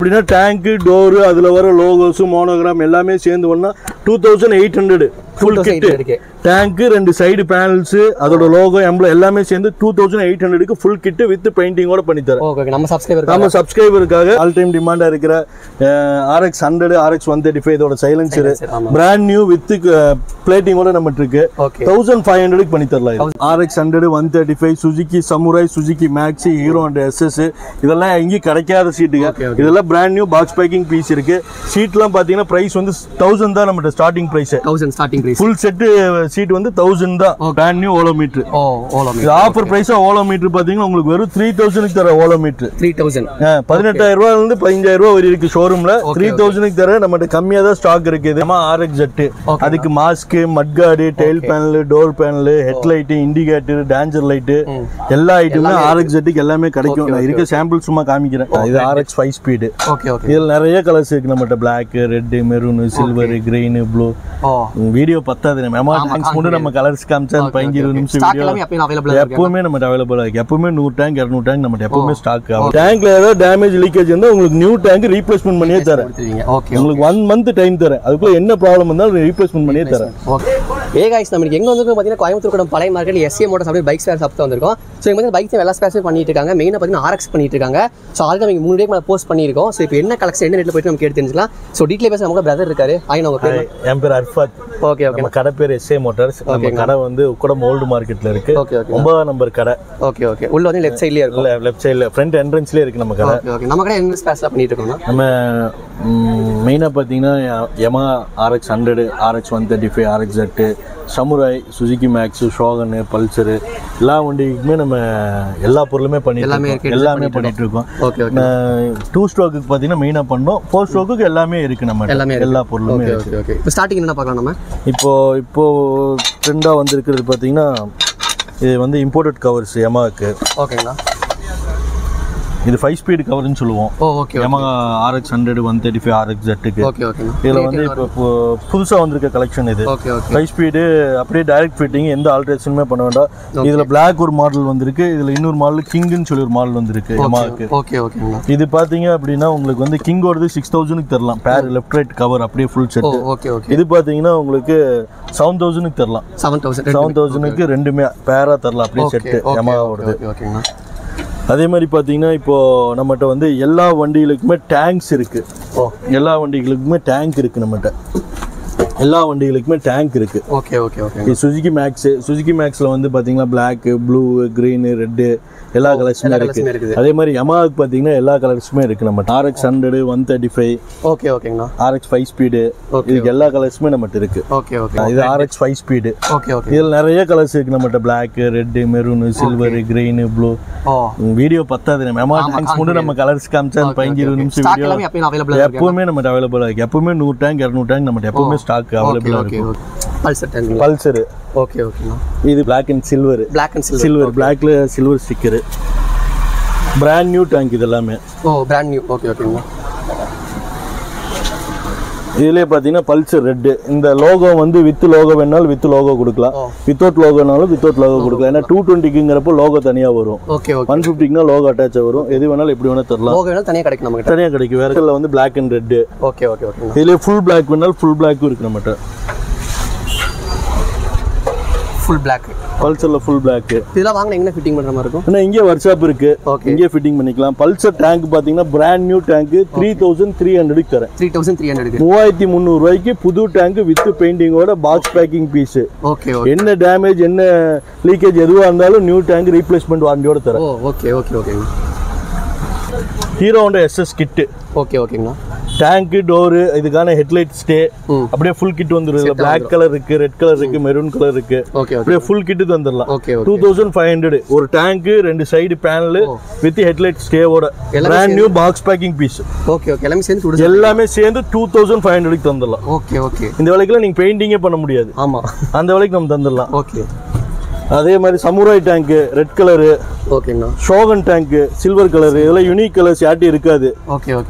அப்படினா tank door அதுல வர லோகோஸ் மோனோகிராம் எல்லாமே சேர்ந்து வந்தா 2800 ஃபுல் கிட் டேங்க் ரெண்டு சைடு பேனல்ஸ் அதோட லோகோ எம்ப்ளம் எல்லாமே சேர்ந்து 2800 க்கு ஃபுல் கிட் வித் பெயிண்டிங்கோட பண்ணி தரேன். ஓகே நம்ம சப்ஸ்கிரைபருக்காக ஆல் டைம் டிமாண்டா இருக்கிற RX 100 RX 135 இதோட சைலன்சர் பிராண்ட் நியூ வித் பிளேட்டிங்கோட நம்மட்ட இருக்கு 1500 க்கு பண்ணி தரலாம். RX 100 135 Suzuki Samurai Suzuki Maxi Hero and SS இதெல்லாம் எங்க கிடைக்காத சீட்டுங்க. இதெல்லாம் brand new box packing piece இருக்கு. சீட்லாம் பாத்தீங்கன்னா பிரைஸ் வந்து 1000 தான் நம்மட்ட starting price. 1000 starting price. Full set seat வந்து 1000 தான். பிராண்ட் நியூ ஓலோ மீட்டர். இது ஆஃபர் பிரைஸ் ஓலோ மீட்டர் பாத்தீங்கன்னா உங்களுக்கு வெறும் 3000 க்கு தர ஓலோ மீட்டர். 3000 18000 ரூபாயில இருந்து 15000 ரூபாய் வரை இருக்கு ஷோரூம்ல. 3000 க்கு தர நம்மட்ட கம்மியா தான் ஸ்டாக் இருக்கு. நம்ம RX Z அதுக்கு மாஸ்க் மட் card tail panel door panel head light indicator danger light எல்லா ஐட்டமுமே RX Z க்கு எல்லாமே கிடைக்கும். நான் இருக்க சாம்பிள் சும்மா காமிக்கிறேன். இது RX 5 ஸ்பீட். இதுல நிறைய கலர்ஸ் இருக்கு நம்மட்ட Black red maroon silver green blue. Video பத்தாது நம்ம டேங்க்ஸ் மட்டும் நம்ம கலர்ஸ் காமிச்சா 15-20 நிமிஷம் வீடியோ எப்பவுமே நம்ம அவைலபிளா இருக்கு. எப்பவுமே 100 டேங்க் 200 டேங்க் நம்ம எப்பவுமே ஸ்டாக் ஆகும். டேங்க்ல ஏதாவது டேமேஜ் லீக்கேஜ் இருந்தா உங்களுக்கு நியூ டேங்க் ரீப்ளேஸ்மென்ட் பண்ணியே தரேன். உங்களுக்கு 1 மந்த் டைம் தரேன். அதுக்குள்ள என்ன ப்ராப்ளம் இருந்தாலும் ரீப்ளேஸ்மென்ட் பண்ணியே தரேன். गाइस நமக்கு எங்க வந்து பாத்தீங்கன்னா கோயம்புத்தூர் கூட பழைய மார்க்கெட்ல SA மோட்டார்ஸ் அப்படியே பைக் ஸ்பேர் ஷாப் தான் வந்திருக்கோம். சோ இங்க வந்து பைக்ஸ் எல்லா ஸ்பேர்ஸும் பண்ணிட்டு இருக்காங்க. மெயினா பாத்தீங்கன்னா RX பண்ணிட்டு இருக்காங்க. சோ அதுக்கு நம்ம 3 டேக்கு மேல போஸ்ட் பண்ணிருக்கோம். சோ இப்போ என்ன கலெக்ஷன் என்ன ரேட்ல போயிட்டு நம்ம கேட்டு தெரிஞ்சுக்கலாம். சோ டீடைல் பேச நம்ம பிரதர் இருக்காரு. ஆயினா உங்க பேர்? என் பேர் அர்ஃபாத். ஓகே நம்ம கடை பேர் SA மோட்டார்ஸ். நம்ம கடை வந்து உக்கடம் ஓல்ட் மார்க்கெட்ல இருக்கு. 9ஆம் நம்பர் கடை. ஓகே உள்ள வந்து லெஃப்ட் சைடுலயே இருக்கு. லெஃப்ட் சைடுல ஃப்ரண்ட் என்ட்ரன்ஸ்லயே இருக்கு நம்ம கடை. ஓகே நம்ம கடை என்ன ஸ்பேர்ஸ் பண்ணிட்டு இருக்கோம்னா நம்ம மெயினா பாத்தீங்கன்னா Yamaha RX 100 RX 135 RX Z Samurai Suzuki Max Shogun Pulsar எல்லா வண்டிக்குமே நம்ம எல்லா பொருளுமே எல்லாமே பண்ணிட்டு இருக்கோம். 2 ஸ்ட்ரோக்கு பாத்தீங்கன்னா மெயினா பண்ணோம். 4 ஸ்ட்ரோக்கு எல்லாமே இருக்கு நம்ம எல்லா பொருளுமே இருக்கு. இப்போ ஸ்டார்டிங் என்ன பார்க்கலாம் நம்ம? இப்போ ட்ரெண்டா வந்திருக்கிறது பாத்தீங்கன்னா இது வந்து இம்போர்ட்டட் கவர்ஸ் Yamahaக்கு. ஓகேங்களா. இது 5 ஸ்பீட் கவர்னு சொல்லுவோம். Yamaha RX 100 135 RX Z க்கு. இதுல வந்து இப்போ புதுசா வந்திருக்க கலெக்ஷன் இது. 5 ஸ்பீட் அப்படியே டைரக்ட் ஃபிட்டிங் எந்த ஆல்டரேஷனுமே பண்ண வேண்டாம். இதுல Black ஒரு மாடல் வந்திருக்கு. இதுல இன்னொரு மாடல் கிங்னு சொல்லி ஒரு மாடல் வந்திருக்கு Yamahaக்கு. இது பாத்தீங்க அப்படின்னா உங்களுக்கு வந்து கிங்கோடது 6000 க்கு தரலாம். பேர் லெஃப்ட் ரைட் கவர் அப்படியே ஃபுல் செட். இது பாத்தீங்கன்னா உங்களுக்கு 7000 க்கு தரலாம். 7000 க்கு ரெண்டுமே பேரா தரலாம் அப்படியே செட் Yamahaவோடது. அதே மாதிரி பார்த்தீங்கன்னா இப்போ நம்மகிட்ட வந்து எல்லா வண்டிகளுக்குமே டேங்க்ஸ் இருக்கு. எல்லா வண்டிகளுக்குமே டேங்க் இருக்கு நம்மகிட்ட. எல்லா வண்டிகளுக்குமே டேங்க் இருக்கு. சுசுகி மேக்ஸ்ல வந்து பாத்தீங்கன்னா Black ப்ளூ கிரீன் ரெட் எல்லா கலர்ஸுமே இருக்கு. அதே மாதிரி Yamahaக்கு பாத்தீங்கன்னா எல்லா கலர்ஸுமே இருக்கு நம்ம. RX 100 135 RX 5 ஸ்பீடு இதுக்கு எல்லா கலர்ஸுமே நம்மகிட்ட இருக்கு. இது RX 5 ஸ்பீடு. இதுல நிறைய கலர்ஸ் இருக்கு நம்மகிட்ட Black red maroon silver green blue. Video பத்தாது நம்ம டேங்க்ஸ் மட்டும் நம்ம கலர்ஸ் காமிச்சா 15-20 நிமிஷம் வீடியோ எப்பவுமே நம்ம அவைலபிளா இருக்கு. எப்பவுமே 100 டேங்க் 200 டேங்க் நம்ம எப்பவுமே ஸ்டாக் அவைலபிளா இருக்கு. பல்சர் இது Black and silver Blackல silver sticker brand new tank இது எல்லாமே. Brand new. ஓகேங்களா. இதுலயே பாத்தீங்கன்னா பல்சர் ரெட். இந்த லோகோ வந்து வித் லோகோ வேணாலும் வித் லோகோ கொடுக்கலாம். வித்தவுட் லோகோனாலும் வித்தவுட் லோகோ கொடுக்கலாம். ஏன்னா 220க்குங்கிறப்போ லோகோ தனியா வரும். 150க்குனா லோகோ அட்டாச் வரும். எது வேணாலும் எப்படி வேணா தரலாம். லோகோ வேணாலும் தனியா கிடைக்கும் நமக்கு. தனியா கிடைக்கும். வேற கலர்ல வந்து Black and red. இதுலயே ஃபுல் Black வேணாலும் ஃபுல் Black இருக்கு நம்மட்ட. ஃபுல் Black பல்சர்ல ஃபுல் Black. இதெல்லாம் வாங்குனா எங்க ஃபிட்டிங் பண்ற மாதிரி இருக்கும்? அண்ணா இங்கே வொர்க் ஷாப் இருக்கு. இங்கே ஃபிட்டிங் பண்ணிக்கலாம். பல்சர் டேங்க் பாத்தீங்கன்னா பிராண்ட் நியூ டேங்க் 3300 க்கு தரேன். 3300 3300 ரூபாய்க்கு புது டேங்க் வித் பெயிண்டிங்கோட பாக்ஸ் பேக்கிங் பீஸ். என்ன டேமேஜ் என்ன லீக்கேஜ் எதுவா இருந்தாலும் நியூ டேங்க் ரீப்ளேஸ்மென்ட் வாரண்டியோட தரேன். Hero Honda SS kit. ஓகேங்களா. டேங்க் டோர் இதுக்கான ஹெட்லைட் ஸ்டே அப்படியே ஃபுல் கிட் வந்துருது. Black கலர் இருக்கு ரெட் கலர் இருக்கு மெரூன் கலர் இருக்கு. அப்படியே ஃபுல் கிட் தந்துடலாம். 2500 ஒரு டேங்க் ரெண்டு side panel with headlight ஸ்டேவோட brand new box packing piece. எல்லாமே சேர்ந்து 2500 க்கு தந்துடலாம். இந்த விலைக்குல நீங்க பெயிண்டிங்கே பண்ண முடியாது. அந்த விலைக்கு நம்ம தந்துடலாம். அதே மாதிரி samurai tank red colour. Shogan tank silver colour. இதெல்லாம் யூனிக் கலர்ஸ் யாட்டி இருக்காது.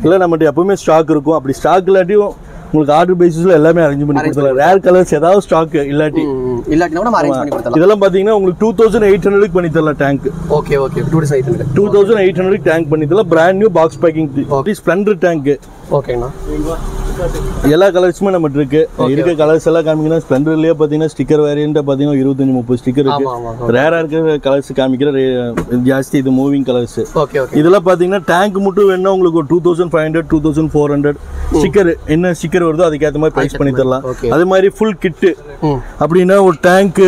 இல்ல நம்மகிட்ட எப்பவுமே ஸ்டாக் இருக்கும். அப்படி ஸ்டாக் இல்லாட்டியும் உங்களுக்கு ஆர்டர் பேசிஸ்ல எல்லாமே அரேஞ்ச் பண்ணி கொடுத்துடலாம். ரேர் கலர்ஸ் ஏதாவது ஸ்டாக் இல்லாட்டினா நம்ம அரேஞ்ச் பண்ணி கொடுத்துடலாம். இதெல்லாம் பாத்தீங்கன்னா உங்களுக்கு 2800 பண்ணி தரலாம் டேங்க். ஓகே 2800 டேங்க் பண்ணி தரலாம். Brand new box packing Splendor tank. ஓகேண்ணா. எல்லா கலர்ஸுமே நம்மகிட்ட இருக்கு. இருக்க கலர்ஸ் எல்லாம் காமிக்கிறேன். ஸ்ப்ளெண்டர்லயே பாத்தீங்கன்னா ஸ்டிக்கர் வேரியன்ட் பாத்தீங்கன்னா 25-30 ஸ்டிக்கர் இருக்கு. ரேரா இருக்கிற கலர்ஸ் காமிக்கிற ஜாஸ்தி இது மூவிங் கலர்ஸ். இதெல்லாம் பாத்தீங்கன்னா டேங்க் மட்டும் வேணும்னா உங்களுக்கு ஒரு 2500 2400 ஸ்டிக்கர் என்ன ஸ்டிக்கர் வருதோ அதுக்கேற்ற மாதிரி பிரைஸ் பண்ணி தரலாம். அதே மாதிரி ஃபுல் கிட்டு அப்படின்னா ஒரு டேங்க்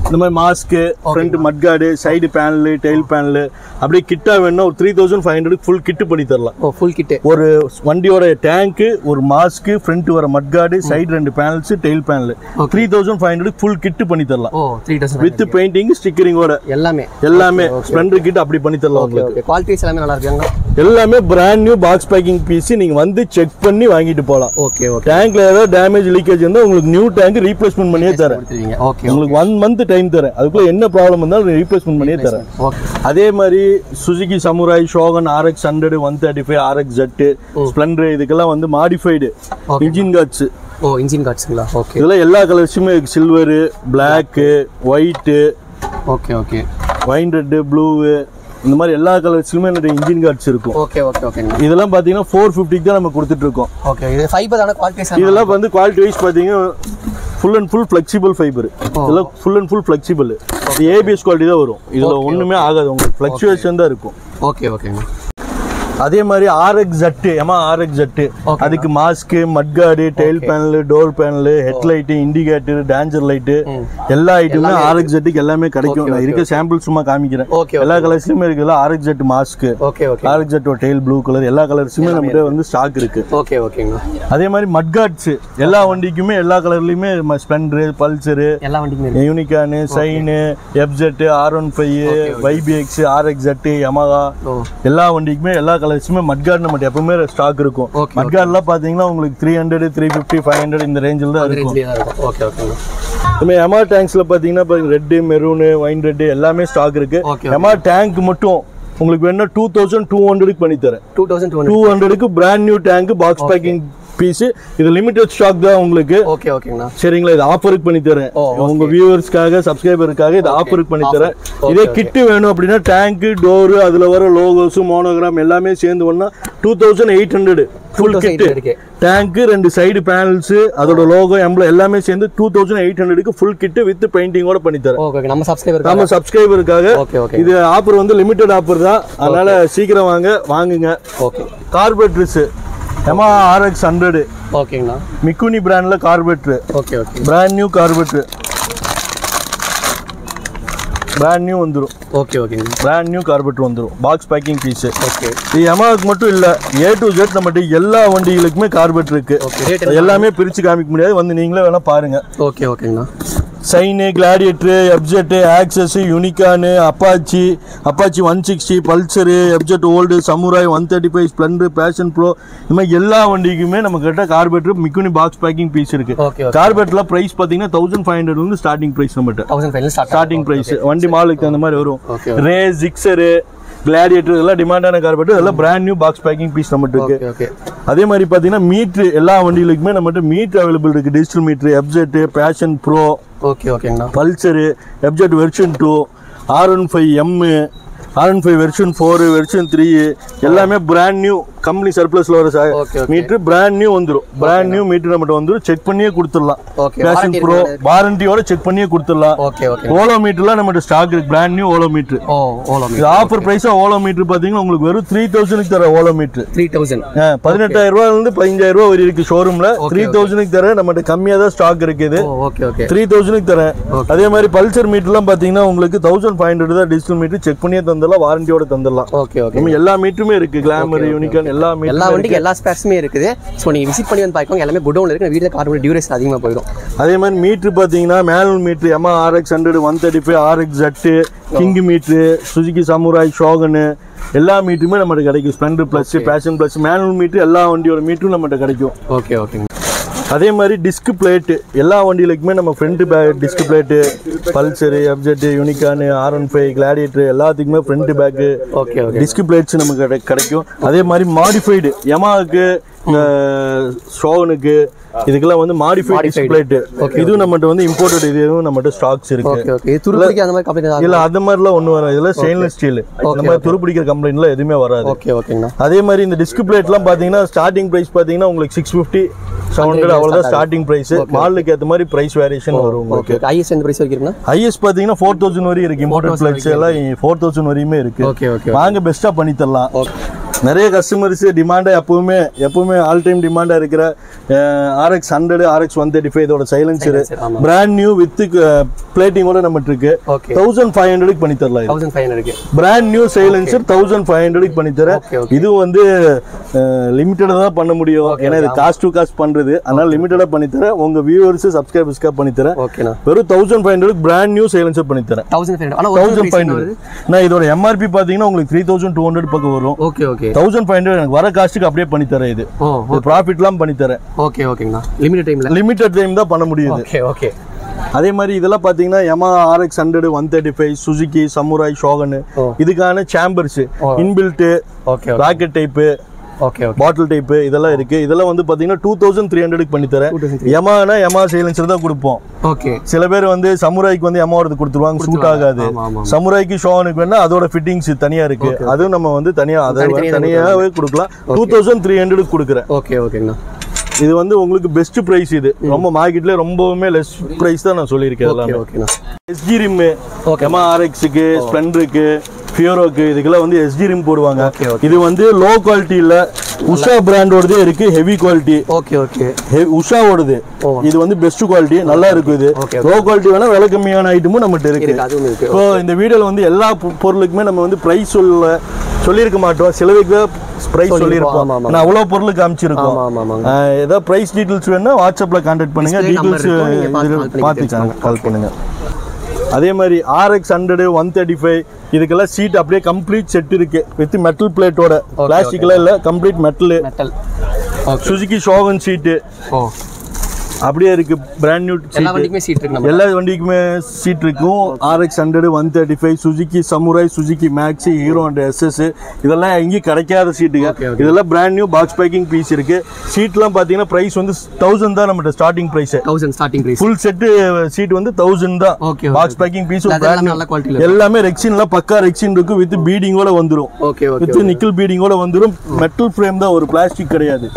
இந்த மாதிரி mask front mudguard side panel tail panel அப்படியே கிட்டா வேணும்னா ஒரு 3500 ஃபுல் கிட்டு பண்ணி தரலாம். ஃபுல் கிட்டு ஒரு வண்டியோட டேங்க் ஒரு மாஸ்க்கு ஃப்ரண்ட் வர mudguard side 2 panels tail panel 3500 full kit பண்ணி தரலாம். வித் பெயிண்டிங் ஸ்டிக்கரிங்கோட எல்லாமே ஸ்ப்ளெண்டர் கிட் அப்படி பண்ணி தரலாம். உங்களுக்கு குவாலிட்டிஸ் எல்லாமே நல்லா இருக்குங்க. எல்லாமே brand new box packing piece. நீங்க வந்து செக் பண்ணி வாங்கிட்டு போகலாம். டேங்க்ல ஏதாவது டேமேஜ் லீக்கேஜ் இருந்தா உங்களுக்கு நியூ டேங்க் ரீப்ளேஸ்மெண்ட் பண்ணியே தரேன். உங்களுக்கு 1 மந்த் டைம் தரேன். அதுக்குள்ள என்ன ப்ராப்ளம் இருந்தாலும் ரீப்ளேஸ்மெண்ட் பண்ணியே தரேன். அதே மாதிரி Suzuki Samurai Shogun RX 100 135 RX Z Splendor இதுக்கெல்லாம் வந்து மாடிஃபைடு இன்ஜின் கார்ட்ஸ். இன்ஜின் கார்ட்ஸ்ங்களா? ஓகே. இதெல்லாம் எல்லா கலர்ஸுமே silver black white wine red blue இந்த மாதிரி எல்லா கலர்ஸ்லயுமே நிறைய இன்ஜின் கார்ட்ஸ் இருக்கும். இதெல்லாம் பாத்தீங்கன்னா 450 தான் நம்ம கொடுத்துட்டு இருக்கோம். இதெல்லாம் வந்து குவாலிட்டி வைஸ் பாத்தீங்கன்னா full and full flexible fibre. இதெல்லாம் full and full flexible. ABS quality தான் வரும். இதுல ஒண்ணுமே ஆகாது. உங்களுக்கு ஃப்ளக்சுவேஷன் தான் இருக்கும். அதே மாதிரி RX Z RX Z அதுக்கு mask mudguard tail panel door panel headlight indicator danger light எல்லா ஐட்டமுமே RX Z எல்லாமே கிடைக்கும். நான் இருக்க சாம்பிள் சும்மா காமிக்கிறேன். எல்லா கலர்ஸ்லயுமே இருக்குல்ல. RX Z mask RX Z tail blue colour எல்லா கலர்ஸுமே நம்மகிட்ட வந்து ஸ்டாக் இருக்கு. அதே மாதிரி மட்கார்ட்ஸ் எல்லா வண்டிக்குமே எல்லா கலர்லயுமே ஸ்ப்ளெண்டர் பல்சர் எல்லா வண்டிக்குமே Unicorn Shine FZ R15 YBX RX Z Yamaha எல்லா வண்டிக்குமே எல்லா கலர்ஸுமே மட்கார்டு நம்ம எப்பவுமே ஸ்டாக் இருக்கும். மட்கார்ட்லாம் பாத்தீங்கன்னா உங்களுக்கு 300 350 500 இந்த ரேஞ்சில் தான் இருக்கும். Yamaha டேங்க்ஸ்ல பாத்தீங்கன்னா ரெட் மெரூன் வைன் ரெட் எல்லாமே ஸ்டாக் இருக்கு. Yamaha டேங்க் மட்டும் உங்களுக்கு வேணா 2200 பண்ணி தரேன். 2200 brand new tank box packing piece. இது லிமிடெட் ஸ்டாக் தான் உங்களுக்கு. சரிங்களா? இது ஆஃபருக்கு பண்ணி தரேன். உங்க வியூவர்ஸ்க்காக சப்ஸ்கிரைபருக்காக இது ஆஃபருக்கு பண்ணி தரேன். இதே கிட்டு வேணும் அப்படின்னா டேங்க் டோர் அதுல வர லோகோஸ் மோனோகிராம் எல்லாமே சேர்ந்து ஒண்ணா 2800 full kit. Tank 2 side panels அதோட லோகோ எம்ப்ளம் எல்லாமே சேர்ந்து 2800 ஃபுல் கிட்டு வித் பெயிண்டிங்கோட பண்ணி தரேன். நம்ம சப்ஸ்கிரைபருக்காக இது ஆஃபர் வந்து லிமிடெட் ஆஃபர் தான். அதனால சீக்கிரம் வாங்குங்க. கார்பரேட்டர்ஸ் Yamaha RX 100 ஓகேங்களா. மிக்குனி பிராண்ட்ல carburettor. Brand new carburettor brand new வந்துரும். பிராண்ட் நியூ கார்பரேட்டர் வந்துரும். Box packing piece. இது Yamahaக்கு மட்டும் இல்ல A to Z நம்மட்ட எல்லா வண்டிகளுக்குமே கார்பரேட்டர் இருக்கு. எல்லாமே பிரிச்சு காமிக்க முடியாது. வந்து நீங்களே வேணா பாருங்க. Shine Gladiator FZ Access Unicorn Apache 160 Pulsar FZ old Samurai 135 Splendor Passion Pro இந்த மாதிரி எல்லா வண்டிக்குமே நம்ம கிட்ட carburettor Mikuni box packing piece இருக்கு. கார்பரேட்டர்ல பிரைஸ் பாத்தீங்கன்னா 1500 வந்து ஸ்டார்டிங் பிரைஸ் நம்மகிட்ட. ஸ்டார்டிங் பிரைஸ் வண்டி மாலுக்கு தகுந்த மாதிரி வரும். ரே ஜிக்ஸர் கிளாடியேட்டர் எல்லாம் டிமாண்டான கார்பரேட்டர் இதெல்லாம் brand new box packing piece நம்மகிட்ட இருக்கு. அதே மாதிரி பாத்தீங்கன்னா மீட்ரு எல்லா வண்டிகளுக்குமே நம்மகிட்ட மீட்டர் அவைலபிள் இருக்கு. Digital meter FZ Passion Pro Pulsar FZ version 2 R15M R15 version 4 version 3 எல்லாமே பிராண்ட் நியூ கம்பெனி சர்ப்ளஸ்ல வர மீட்டர் பிராண்ட் நியூ வந்துரும். பிராண்ட் நியூ மீட்டர் நம்மகிட்ட வந்துரும். செக் பண்ணியே கொடுத்துடலாம். பேஷன் ப்ரோ வாரண்டியோட செக் பண்ணியே கொடுத்துடலாம். ஓலோ மீட்டர்லாம் நம்மகிட்ட ஸ்டாக் இருக்கு. பிராண்ட் நியூ ஓலோ மீட்டர். இது ஆஃபர் பிரைஸா ஓலோ மீட்டர் பாத்தீங்கன்னா உங்களுக்கு வெறும் 3000 தர ஓலோ மீட்டர். 18,000 ரூபாயில இருந்து 15,000 ரூபாய் வரை இருக்கு ஷோரூம்ல. 3000 தர நம்மகிட்ட கம்மியா தான் ஸ்டாக் இருக்குது. 3000 தரேன். அதே மாதிரி பல்சர் மீட்டர்லாம் பாத்தீங்கன்னா உங்களுக்கு 1500 தான் டிஜிட்டல் மீட்டர். செக் பண்ணியே தந்துடலாம். வாரண்டியோட தந்துடலாம். எல்லா மீட்டருமே இருக்கு. கிளாமர் யூனிகான் எல்லா வண்டிக்கு எல்லா ஸ்பேர்ஸுமே இருக்குது. ஸோ நீங்கள் விசிட் பண்ணி வந்து பார்க்கணும். எல்லாமே குடோன்ல இருக்கு. வீட்டில் காரோட டியூரேஷன் அதிகமாக போயிடும். அதே மாதிரி மீட்ரு பார்த்தீங்கன்னா manual meter Yamaha RX 100 135 RX Z King meter Suzuki Samurai Shogun எல்லா மீட்டருமே நம்மகிட்ட கிடைக்கும். Splendor Plus Passion Plus manual meter எல்லா வண்டியோட மீட்டரும் நம்மகிட்ட கிடைக்கும். அதே மாதிரி டிஸ்க் பிளேட்டு எல்லா வண்டியிலுக்குமே நம்ம front disk plate Pulsar, FZ, unicorn, R15, gladiator எல்லாத்துக்குமே ஃப்ரண்ட் பேக்கு டிஸ்க் பிளேட்ஸ் நமக்கு கிடைக்கும். அதே மாதிரி மாடிஃபைடு யமாஹாக்கு, ஷோகனுக்கு இதுக்கெல்லாம் வந்து மாடிஃபைட் டிஸ்க் பிளேட் இதுவும் நம்மகிட்ட வந்து இம்போர்ட்டட், இதுவும் நம்மகிட்ட ஸ்டாக்ஸ் இருக்கு. இல்ல அந்த மாதிரிலாம் ஒன்றும் வராது. இதெல்லாம் ஸ்டெயின்லெஸ் ஸ்டீல், இந்த மாதிரி துருப்பிடிக்கிற கம்ப்ளைண்ட்லாம் எதுவுமே வராது. அதே மாதிரி இந்த டிஸ்க் பிளேட்லாம் பார்த்தீங்கன்னா ஸ்டார்டிங் ப்ரைஸ் பார்த்தீங்கன்னா உங்களுக்கு 650, 700 அவ்வளோதான் ஸ்டார்டிங் ப்ரைஸ். மாடலுக்கு ஏற்ற மாதிரி ப்ரைஸ் வேரியேஷன் வரும் உங்களுக்கு. ஐஎஸ் எந்த ப்ரைஸ் வரைக்கும்? ஐஎஸ் பார்த்தீங்கன்னா 4000 வரையும் இருக்கு. இம்போர்ட்டட் பிளேட்ஸ் எல்லாம் 4000 வரையுமே இருக்கு. வாங்க பெஸ்ட்டாக பண்ணி தரலாம். நிறைய கஸ்டமர்ஸ் டிமாண்டாக எப்பவுமே ஆல் டைம் டிமாண்டாக இருக்கிற RX 100, RX 135 இதோட சைலன்சர் பிராண்ட் நியூ வித் பிளேட்டிங்கோட நம்மகிட்ட இருக்கு. 1500 பண்ணி தரலாம். 1500 பிராண்ட் நியூ சைலன்சர் 1500 பண்ணி தரேன். இது வந்து லிமிட்டடா தான் பண்ண முடியும், ஏன்னா இது காஸ்ட் டு காஸ்ட் பண்றது. அதனால லிமிட்டடா பண்ணி தரேன். உங்க வியூவர்ஸ் சப்ஸ்கிரைபர்ஸ்க்காக பண்ணி தரேன். வெறும் 1500 பிராண்ட் நியூ சைலன்சர் பண்ணி தரேன். 1500 நான் இதோட எம்ஆர்பி பாத்தீங்கன்னா உங்களுக்கு 3200 பக்கம் வரும். 1500 எனக்கு வர காஸ்ட்டுக்கு அப்படியே பண்ணி தரேன். இது ப்ராஃபிட்லாம் பண்ணி தரேன். லிமிட்டட் டைம் தான் பண்ண முடியுது. அதே மாதிரி இதெல்லாம் பாத்தீங்கன்னா Yamaha RX 100, 135, Suzuki, Samurai, Shogan இதுக்கான சேம்பர்ஸ் இன்பில்ட், ராக்கெட் டைப், பாட்டில் டைப் இதெல்லாம் இருக்கு. இதெல்லாம் வந்து பாத்தீங்கன்னா 2300 பண்ணி தரேன். Yamaha சைலன்சர் தான் கொடுப்போம். சில பேர் வந்து சமுராய்க்கு வந்து Yamaha கொடுத்துருவாங்க, சூட் ஆகாது. சமுராய்க்கு ஷோனுக்கு வேணா அதோட ஃபிட்டிங்ஸ் தனியா இருக்கு, அதுவும் நம்ம வந்து தனியாவே கொடுக்கலாம். 2300 கொடுக்குறேன். இது வந்து உங்களுக்கு பெஸ்ட் பிரைஸ். இது ரொம்ப மார்க்கெட்ல ரொம்பவுமே லெஸ் பிரைஸ் தான் நான் சொல்லியிருக்கேன். எல்லாமே SG ரிம் Yamaha RX-க்கு, ஸ்ப்ளெண்டருக்கு, ஃபியோரோக்கு இதுக்கெல்லாம் வந்து SG ரிம் போடுவாங்க. இது வந்து லோ குவாலிட்டி இல்ல, உஷா பிராண்டோடதே இருக்கு, ஹெவி குவாலிட்டி. உஷாவோடது இது வந்து பெஸ்ட் குவாலிட்டி, நல்லா இருக்கும். இது லோ குவாலிட்டி வேணா விலை கம்மியான ஐட்டமும் நம்மகிட்ட இருக்கு. இப்போ இந்த வீடியோல வந்து எல்லா பொருளுக்குமே நம்ம வந்து பிரைஸ் சொல்லியிருக்க மாட்டோம். சிலருக்கு பிரைஸ் சொல்லியிருப்போம், நான் அவ்வளவு பொருள் காமிச்சிருக்கோம். ஏதாவது பிரைஸ் டீடைல்ஸ் வேணும்னா வாட்ஸ்அப்ல கான்டாக்ட் பண்ணுங்க, டீடைல்ஸ் பார்த்து கால் பண்ணுங்க. அதே மாதிரி RX 100, 135 இதுக்கெல்லாம் சீட் அப்படியே கம்ப்ளீட் செட் இருக்கு வித் மெட்டல் பிளேட்டோட. பிளாஸ்டிக்லாம் இல்ல, complete metal. Suzuki Shogun seat அப்படியே இருக்கு, பிராண்ட் நியூ. எல்லா வண்டிக்குமே சீட் இருக்கும். RX 100, 135, Suzuki Samurai, Suzuki Max, Hero and SS இதெல்லாம் எங்கேயும் கிடைக்காத சீட்டுங்க. இதெல்லாம் brand new box packing piece இருக்கு. சீட்லாம் பாத்தீங்கன்னா பிரைஸ் வந்து 1000 தான் நம்மகிட்ட starting price. Full set seat வந்து 1000 தான். பாக்ஸ் பேக்கிங் பீஸ் எல்லாமே ரெக்ஸின்ல பக்கா ரெக்ஸின் இருக்கு, வித் பீடிங்கோட வந்துரும். வித் நிக்கல் பீடிங்கோட வந்துரும். மெட்டல் ஃப்ரேம் தான், ஒரு பிளாஸ்டிக் கிடையாது.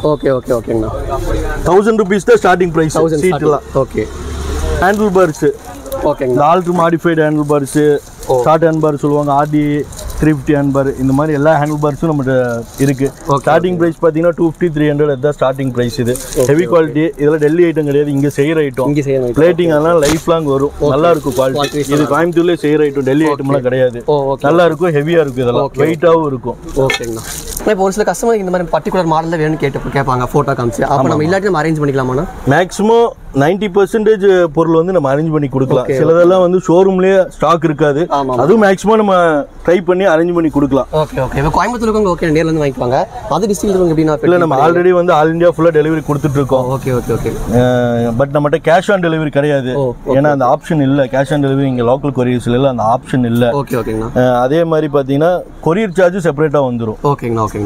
1000 rupees தான் starting price. Handle bars alter modified handle bars, short hand bar சொல்லுவாங்க, RD 350 ஹேண்ட் பார், இந்த மாதிரி எல்லா ஹேண்டில் பார்ஸும் நம்மகிட்ட இருக்கு. ஸ்டார்டிங் பிரைஸ் பார்த்தீங்கன்னா 250, 300 அதுதான் ஸ்டார்டிங் பிரைஸ். இது ஹெவி குவாலிட்டி, இதெல்லாம் டெல்லி ஐட்டம் கிடையாது, இங்கே செய்கிற ஐட்டம். பிளேட்டிங் அதெல்லாம் லைஃப் லாங் வரும், நல்லா இருக்கும் குவாலிட்டி. இது கோயம்புத்தூர்லேயே செய்கிற ஐட்டம், டெல்லி ஐட்டம்லாம் கிடையாது. நல்லா இருக்கும், ஹெவியாக இருக்கும், இதெல்லாம் வெயிட்டாகவும் இருக்கும். ஓகேங்கண்ணா. இப்போ ஒரு சில கஸ்டமர் இந்த மாதிரி பர்டிகுலர் மாடலில் வேணும்னு கேட்பாங்க, ஃபோட்டோ காமிச்சு. அப்போ நம்ம இல்லாட்டி நம்ம அரேஞ்ச் பண்ணிக்கலாமா? மேக்ஸிமம் 90% பொருள் வந்து நம்ம அரேஞ்ச் பண்ணி கொடுக்கலாம். சிலதெல்லாம் வந்து ஷோரூம்லேயே ஸ்டாக் இருக்காது, அதுவும் மேக்ஸிமம் நம்ம ட்ரை பண்ணி அரேஞ்ச் பண்ணி கொடுக்கலாம். இப்போ கோயம்புத்தூருக்கு ஓகே நேரில் வந்து வாங்கிப்பாங்க. அது டிஸ்ட்ரிக்ட் எப்படின்னா இல்லை, நம்ம ஆல்ரெடி வந்து ஆல் இந்தியா ஃபுல்லாக டெலிவரி கொடுத்துட்டு இருக்கோம். பட் நம்மகிட்ட கேஷ் ஆன் டெலிவரி கிடையாது, ஏன்னா அந்த ஆப்ஷன் இல்லை. கேஷ் ஆன் டெலிவரி இங்கே லோக்கல் கொரியர்ஸ்ல இல்லை, அந்த ஆப்ஷன் இல்லை. அதே மாதிரி பார்த்தீங்கன்னா கொரியர் சார்ஜ் செப்பரேட்டாக வந்துடும்.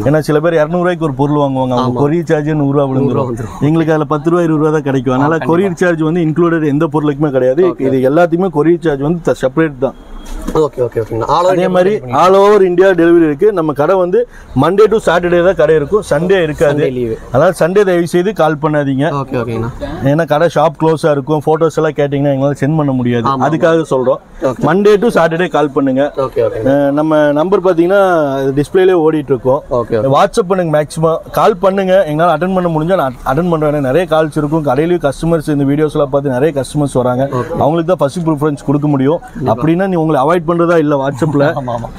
ஏன்னா சில பேர் 200 ரூபாய்க்கு ஒரு பொருள் வாங்குவாங்க, அவங்க கொரியர் சார்ஜ் 100 ரூபா விழுந்துரும். எங்களுக்கு அதில் 10 ரூபா 20 ரூபா தான் கிடைக்கும். அதனால கொரியர் சார்ஜ் வந்து இன்க்ளூடட் எந்த பொருளுக்குமே கிடையாது. இது எல்லாத்துக்குமே கொரியர் சார்ஜ் வந்து செப்பரேட் தான். அதே மாதிரி ஆல் ஓவர் இந்தியா டெலிவரி இருக்கு. நம்ம கடை வந்து மண்டே டு சாட்டர்டே தான் கடை இருக்கும், சண்டே இருக்காது. அதனால சண்டே தயவு செய்து கால் பண்ணாதீங்க, ஏன்னா கடை ஷாப் க்ளோஸா இருக்கும். போட்டோஸ் எல்லாம் கேட்டீங்கன்னா எங்களால சென்ட் பண்ண முடியாது, அதுக்காக சொல்றோம். மண்டே டு சாட்டர்டே கால் பண்ணுங்க. நம்ம நம்பர் பாத்தீங்கன்னா டிஸ்பிளேல ஓடிட்டு இருக்கோம். வாட்ஸ்அப் பண்ணுங்க, மேக்ஸிமம் கால் பண்ணுங்க. எங்களால் அட்டன் பண்ண முடிஞ்சா நான் அட்டன் பண்றேன். நிறைய கால்ஸ் இருக்கும் கடையிலயும். கஸ்டமர்ஸ் இந்த வீடியோஸ் எல்லாம் பார்த்து நிறைய கஸ்டமர்ஸ் வராங்க, அவங்களுக்கு தான் ஃபர்ஸ்ட் ப்ரிஃபரன்ஸ் கொடுக்க முடியும். அப்படின்னா நீ உங்களை அவாய்ட் பண்றதா இல்ல, வாட்ஸ்அப்ல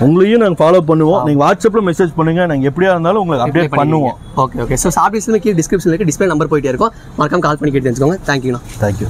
உங்களையும் நாங்க ஃபாலோ பண்ணுவோம். நீங்க வாட்ஸ்அப்ல மெசேஜ் பண்ணுங்க, நாங்க எப்படியா இருந்தாலும் உங்களுக்கு அப்டேட் பண்ணுவோம். ஓகே. சோ சாப் டிஸ்கிரிப்ஷன்ல டிஸ்பிளே நம்பர் போயிட்டே இருக்கும், மறக்காம கால் பண்ணி கேட்டு தெரிஞ்சுக்கோங்க. தேங்க்யூ.